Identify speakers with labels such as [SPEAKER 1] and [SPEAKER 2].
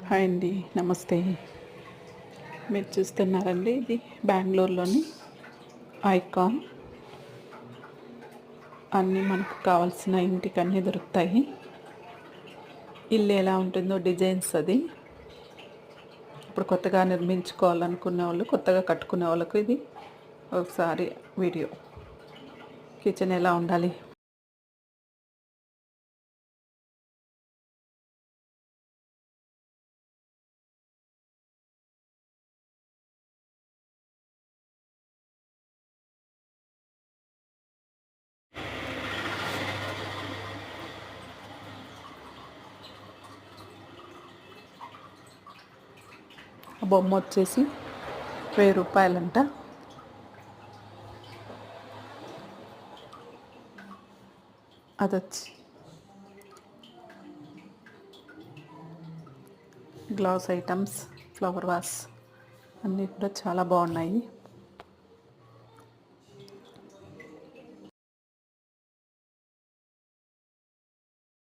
[SPEAKER 1] Hi అండి, నమస్తే. మీరు చూస్తున్నారండి, ఇది బెంగళూరులోని ఐకాన్. అన్నీ మనకు కావాల్సిన ఇంటికి అన్నీ దొరుకుతాయి. ఇల్లు ఎలా ఉంటుందో డిజైన్స్ అది. ఇప్పుడు కొత్తగా నిర్మించుకోవాలనుకునే వాళ్ళు, కొత్తగా కట్టుకునే వాళ్ళకు ఇది ఒకసారి వీడియో. కిచెన్ ఎలా ఉండాలి, ఆ బొమ్మ వచ్చేసి 1000 రూపాయలంట. అదొచ్చి గ్లాస్ ఐటమ్స్, ఫ్లవర్ వాస్ అన్నీ కూడా చాలా బాగున్నాయి.